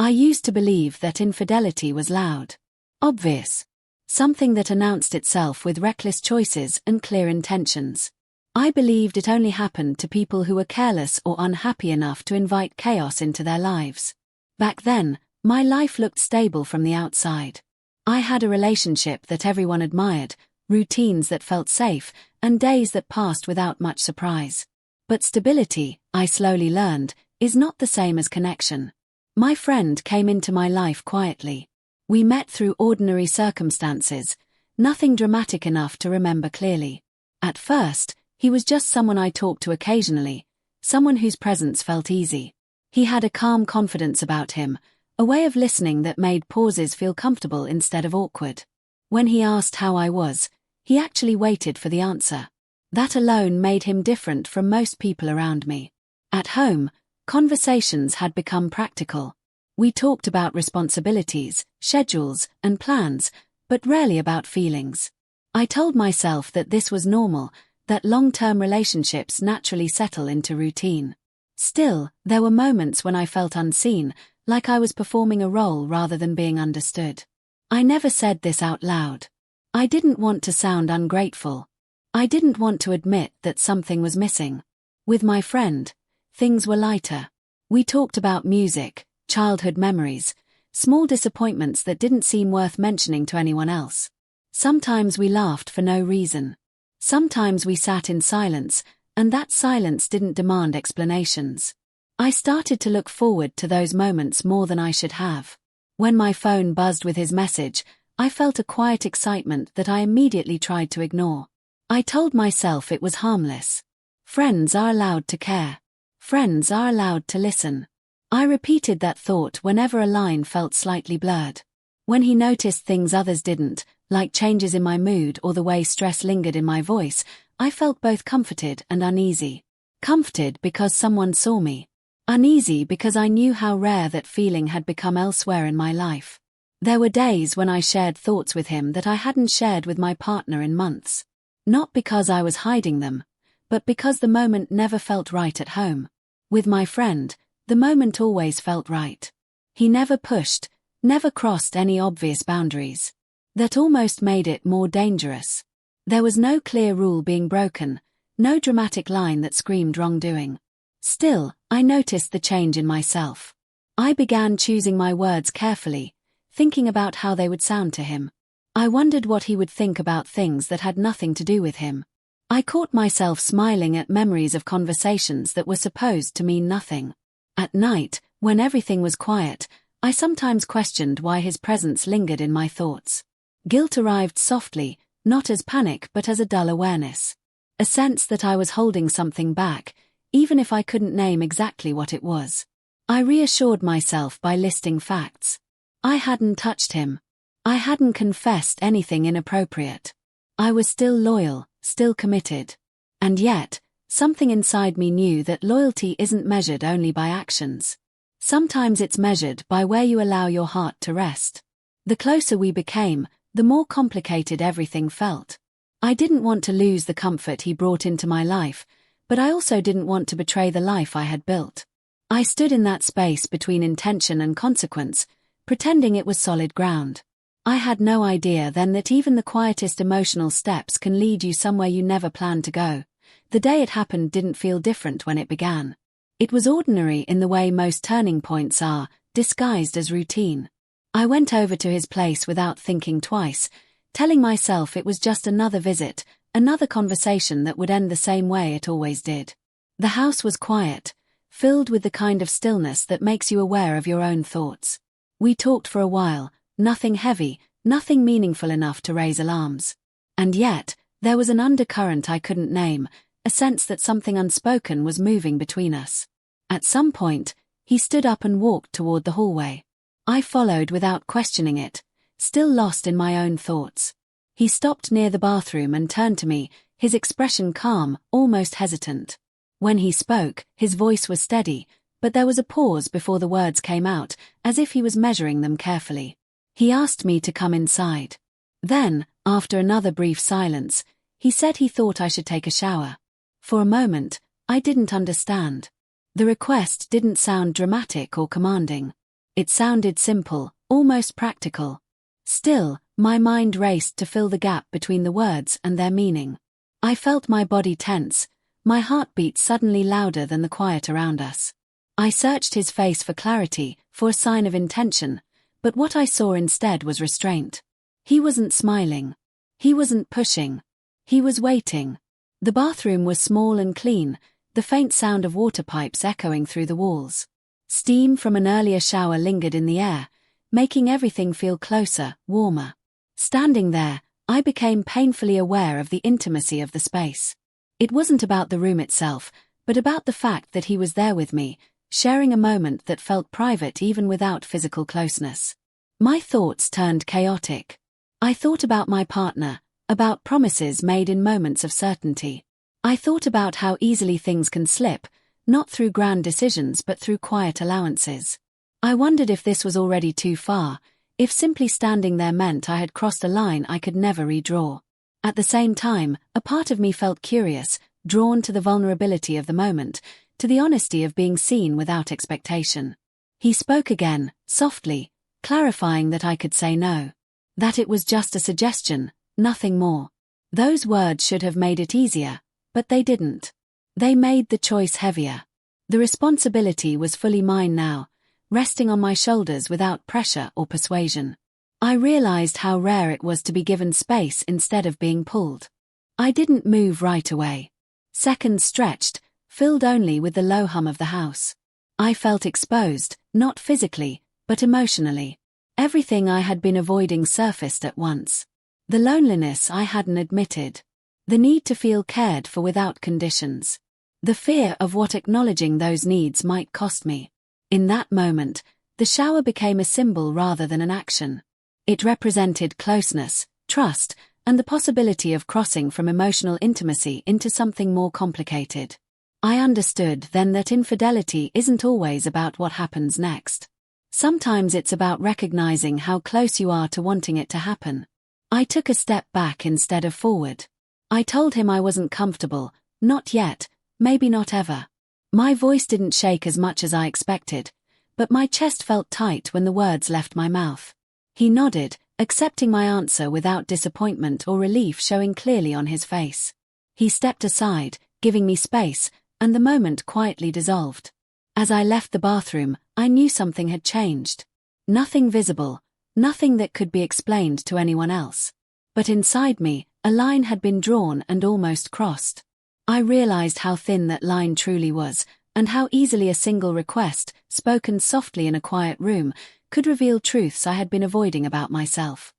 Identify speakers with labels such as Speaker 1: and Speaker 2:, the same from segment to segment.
Speaker 1: I used to believe that infidelity was loud, obvious, something that announced itself with reckless choices and clear intentions. I believed it only happened to people who were careless or unhappy enough to invite chaos into their lives. Back then, my life looked stable from the outside. I had a relationship that everyone admired, routines that felt safe, and days that passed without much surprise. But stability, I slowly learned, is not the same as connection. My friend came into my life quietly. We met through ordinary circumstances, nothing dramatic enough to remember clearly. At first, he was just someone I talked to occasionally, someone whose presence felt easy. He had a calm confidence about him, a way of listening that made pauses feel comfortable instead of awkward. When he asked how I was, he actually waited for the answer. That alone made him different from most people around me. At home, conversations had become practical. We talked about responsibilities, schedules, and plans, but rarely about feelings. I told myself that this was normal, that long-term relationships naturally settle into routine. Still, there were moments when I felt unseen, like I was performing a role rather than being understood. I never said this out loud. I didn't want to sound ungrateful. I didn't want to admit that something was missing. With my friend, things were lighter. We talked about music, childhood memories, small disappointments that didn't seem worth mentioning to anyone else. Sometimes we laughed for no reason. Sometimes we sat in silence, and that silence didn't demand explanations. I started to look forward to those moments more than I should have. When my phone buzzed with his message, I felt a quiet excitement that I immediately tried to ignore. I told myself it was harmless. Friends are allowed to care. Friends are allowed to listen. I repeated that thought whenever a line felt slightly blurred. When he noticed things others didn't, like changes in my mood or the way stress lingered in my voice, I felt both comforted and uneasy. Comforted because someone saw me. Uneasy because I knew how rare that feeling had become elsewhere in my life. There were days when I shared thoughts with him that I hadn't shared with my partner in months. Not because I was hiding them, but because the moment never felt right at home. With my friend, the moment always felt right. He never pushed, never crossed any obvious boundaries. That almost made it more dangerous. There was no clear rule being broken, no dramatic line that screamed wrongdoing. Still, I noticed the change in myself. I began choosing my words carefully, thinking about how they would sound to him. I wondered what he would think about things that had nothing to do with him. I caught myself smiling at memories of conversations that were supposed to mean nothing. At night, when everything was quiet, I sometimes questioned why his presence lingered in my thoughts. Guilt arrived softly, not as panic but as a dull awareness. A sense that I was holding something back, even if I couldn't name exactly what it was. I reassured myself by listing facts. I hadn't touched him. I hadn't confessed anything inappropriate. I was still loyal, still committed. And yet, something inside me knew that loyalty isn't measured only by actions. Sometimes it's measured by where you allow your heart to rest. The closer we became, the more complicated everything felt. I didn't want to lose the comfort he brought into my life, but I also didn't want to betray the life I had built. I stood in that space between intention and consequence, pretending it was solid ground. I had no idea then that even the quietest emotional steps can lead you somewhere you never planned to go. The day it happened didn't feel different when it began. It was ordinary in the way most turning points are, disguised as routine. I went over to his place without thinking twice, telling myself it was just another visit, another conversation that would end the same way it always did. The house was quiet, filled with the kind of stillness that makes you aware of your own thoughts. We talked for a while, nothing heavy, nothing meaningful enough to raise alarms. And yet, there was an undercurrent I couldn't name, a sense that something unspoken was moving between us. At some point, he stood up and walked toward the hallway. I followed without questioning it, still lost in my own thoughts. He stopped near the bathroom and turned to me, his expression calm, almost hesitant. When he spoke, his voice was steady, but there was a pause before the words came out, as if he was measuring them carefully. He asked me to come inside. Then, after another brief silence, he said he thought I should take a shower. For a moment, I didn't understand. The request didn't sound dramatic or commanding. It sounded simple, almost practical. Still, my mind raced to fill the gap between the words and their meaning. I felt my body tense, my heartbeat suddenly louder than the quiet around us. I searched his face for clarity, for a sign of intention, but what I saw instead was restraint. He wasn't smiling. He wasn't pushing. He was waiting. The bathroom was small and clean, the faint sound of water pipes echoing through the walls. Steam from an earlier shower lingered in the air, making everything feel closer, warmer. Standing there, I became painfully aware of the intimacy of the space. It wasn't about the room itself, but about the fact that he was there with me, sharing a moment that felt private even without physical closeness. My thoughts turned chaotic. I thought about my partner, about promises made in moments of certainty. I thought about how easily things can slip, not through grand decisions but through quiet allowances. I wondered if this was already too far, if simply standing there meant I had crossed a line I could never redraw. At the same time, a part of me felt curious, drawn to the vulnerability of the moment, to the honesty of being seen without expectation. He spoke again, softly, clarifying that I could say no. That it was just a suggestion, nothing more. Those words should have made it easier, but they didn't. They made the choice heavier. The responsibility was fully mine now, resting on my shoulders without pressure or persuasion. I realized how rare it was to be given space instead of being pulled. I didn't move right away. Seconds stretched, filled only with the low hum of the house. I felt exposed, not physically, but emotionally. Everything I had been avoiding surfaced at once. The loneliness I hadn't admitted. The need to feel cared for without conditions. The fear of what acknowledging those needs might cost me. In that moment, the shower became a symbol rather than an action. It represented closeness, trust, and the possibility of crossing from emotional intimacy into something more complicated. I understood then that infidelity isn't always about what happens next. Sometimes it's about recognizing how close you are to wanting it to happen. I took a step back instead of forward. I told him I wasn't comfortable, not yet, maybe not ever. My voice didn't shake as much as I expected, but my chest felt tight when the words left my mouth. He nodded, accepting my answer without disappointment or relief showing clearly on his face. He stepped aside, giving me space, and the moment quietly dissolved. As I left the bathroom, I knew something had changed. Nothing visible, nothing that could be explained to anyone else. But inside me, a line had been drawn and almost crossed. I realized how thin that line truly was, and how easily a single request, spoken softly in a quiet room, could reveal truths I had been avoiding about myself.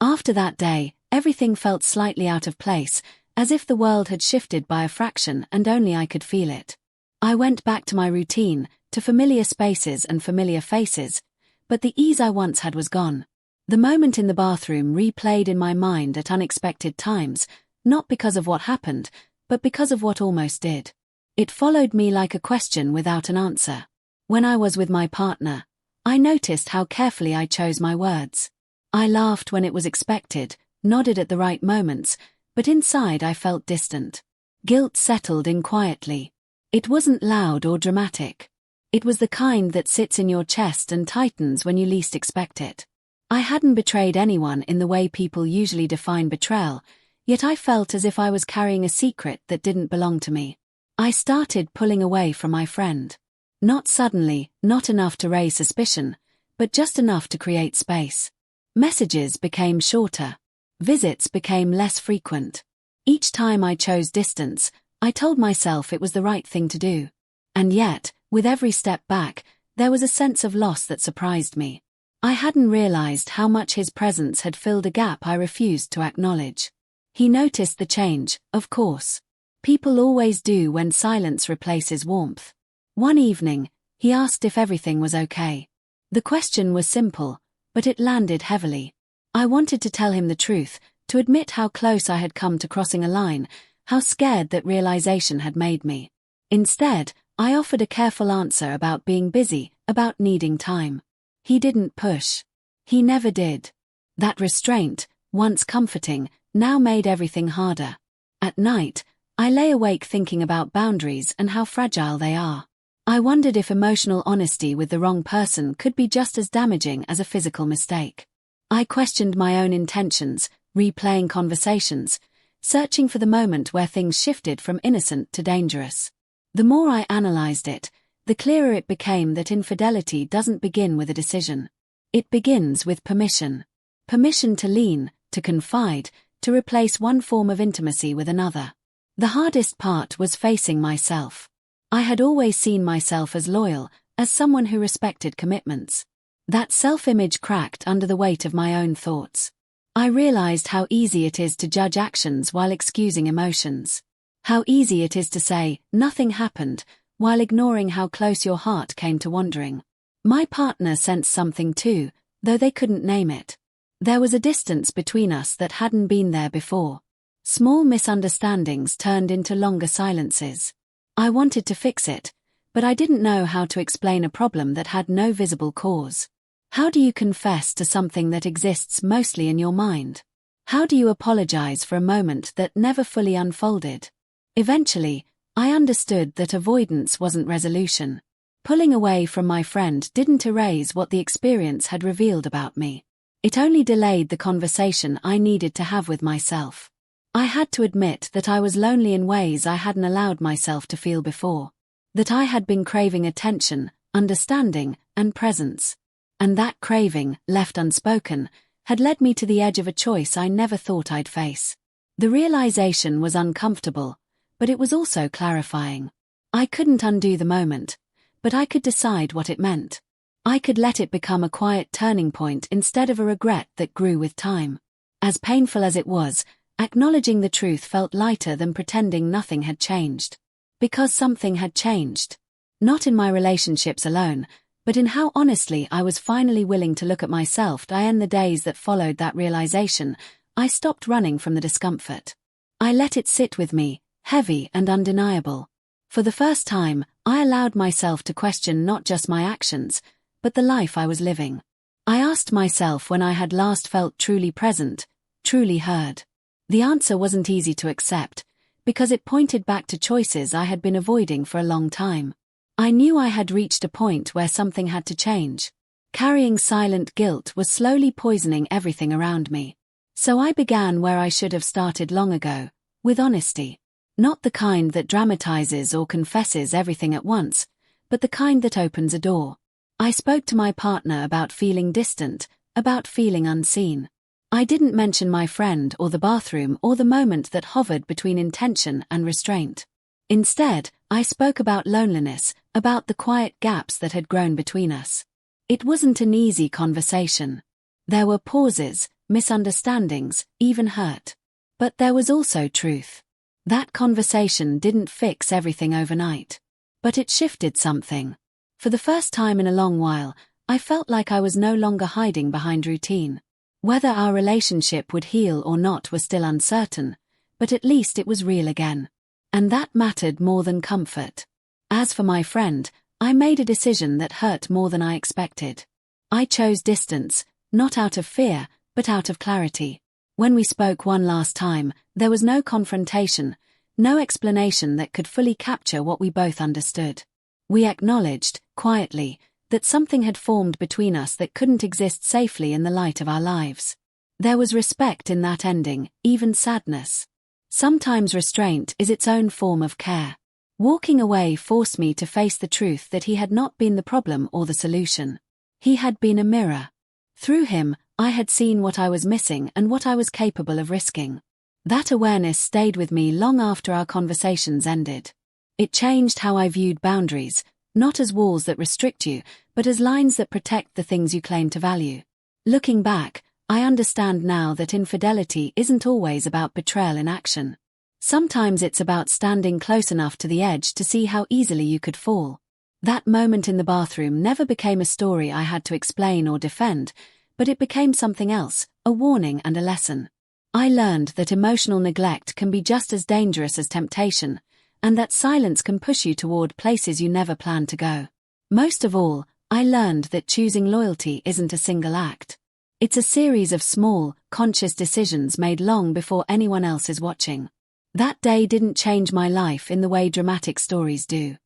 Speaker 1: After that day, everything felt slightly out of place, as if the world had shifted by a fraction and only I could feel it. I went back to my routine, to familiar spaces and familiar faces, but the ease I once had was gone. The moment in the bathroom replayed in my mind at unexpected times, not because of what happened, but because of what almost did. It followed me like a question without an answer. When I was with my partner, I noticed how carefully I chose my words. I laughed when it was expected, nodded at the right moments, but inside I felt distant. Guilt settled in quietly. It wasn't loud or dramatic. It was the kind that sits in your chest and tightens when you least expect it. I hadn't betrayed anyone in the way people usually define betrayal, yet I felt as if I was carrying a secret that didn't belong to me. I started pulling away from my friend. Not suddenly, not enough to raise suspicion, but just enough to create space. Messages became shorter. Visits became less frequent. Each time I chose distance, I told myself it was the right thing to do. And yet, with every step back, there was a sense of loss that surprised me. I hadn't realized how much his presence had filled a gap I refused to acknowledge. He noticed the change, of course. People always do when silence replaces warmth. One evening, he asked if everything was okay. The question was simple, but it landed heavily. I wanted to tell him the truth, to admit how close I had come to crossing a line, how scared that realization had made me. Instead, I offered a careful answer about being busy, about needing time. He didn't push. He never did. That restraint, once comforting, now made everything harder. At night, I lay awake thinking about boundaries and how fragile they are. I wondered if emotional honesty with the wrong person could be just as damaging as a physical mistake. I questioned my own intentions, replaying conversations, searching for the moment where things shifted from innocent to dangerous. The more I analyzed it, the clearer it became that infidelity doesn't begin with a decision. It begins with permission. Permission to lean, to confide, to replace one form of intimacy with another. The hardest part was facing myself. I had always seen myself as loyal, as someone who respected commitments. That self-image cracked under the weight of my own thoughts. I realized how easy it is to judge actions while excusing emotions. How easy it is to say, nothing happened, while ignoring how close your heart came to wandering. My partner sensed something too, though they couldn't name it. There was a distance between us that hadn't been there before. Small misunderstandings turned into longer silences. I wanted to fix it, but I didn't know how to explain a problem that had no visible cause. How do you confess to something that exists mostly in your mind? How do you apologize for a moment that never fully unfolded? Eventually, I understood that avoidance wasn't resolution. Pulling away from my friend didn't erase what the experience had revealed about me. It only delayed the conversation I needed to have with myself. I had to admit that I was lonely in ways I hadn't allowed myself to feel before. That I had been craving attention, understanding, and presence. And that craving, left unspoken, had led me to the edge of a choice I never thought I'd face. The realization was uncomfortable, but it was also clarifying. I couldn't undo the moment, but I could decide what it meant. I could let it become a quiet turning point instead of a regret that grew with time. As painful as it was, acknowledging the truth felt lighter than pretending nothing had changed. Because something had changed. Not in my relationships alone, but in how honestly I was finally willing to look at myself. In the days that followed that realization, I stopped running from the discomfort. I let it sit with me, heavy and undeniable. For the first time, I allowed myself to question not just my actions, but the life I was living. I asked myself when I had last felt truly present, truly heard. The answer wasn't easy to accept, because it pointed back to choices I had been avoiding for a long time. I knew I had reached a point where something had to change. Carrying silent guilt was slowly poisoning everything around me. So I began where I should have started long ago, with honesty. Not the kind that dramatizes or confesses everything at once, but the kind that opens a door. I spoke to my partner about feeling distant, about feeling unseen. I didn't mention my friend or the bathroom or the moment that hovered between intention and restraint. Instead, I spoke about loneliness, about the quiet gaps that had grown between us. It wasn't an easy conversation. There were pauses, misunderstandings, even hurt. But there was also truth. That conversation didn't fix everything overnight. But it shifted something. For the first time in a long while, I felt like I was no longer hiding behind routine. Whether our relationship would heal or not was still uncertain, but at least it was real again. And that mattered more than comfort. As for my friend, I made a decision that hurt more than I expected. I chose distance, not out of fear, but out of clarity. When we spoke one last time, there was no confrontation, no explanation that could fully capture what we both understood. We acknowledged, quietly, that something had formed between us that couldn't exist safely in the light of our lives. There was respect in that ending, even sadness. Sometimes restraint is its own form of care. Walking away forced me to face the truth that he had not been the problem or the solution. He had been a mirror. Through him, I had seen what I was missing and what I was capable of risking. That awareness stayed with me long after our conversations ended. It changed how I viewed boundaries, not as walls that restrict you, but as lines that protect the things you claim to value. Looking back, I understand now that infidelity isn't always about betrayal in action. Sometimes it's about standing close enough to the edge to see how easily you could fall. That moment in the bathroom never became a story I had to explain or defend, but it became something else, a warning and a lesson. I learned that emotional neglect can be just as dangerous as temptation, and that silence can push you toward places you never planned to go. Most of all, I learned that choosing loyalty isn't a single act. It's a series of small, conscious decisions made long before anyone else is watching. That day didn't change my life in the way dramatic stories do.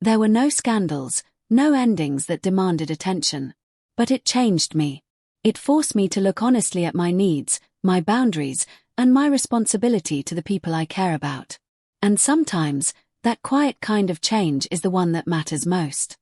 Speaker 1: There were no scandals, no endings that demanded attention. But it changed me. It forced me to look honestly at my needs, my boundaries, and my responsibility to the people I care about. And sometimes, that quiet kind of change is the one that matters most.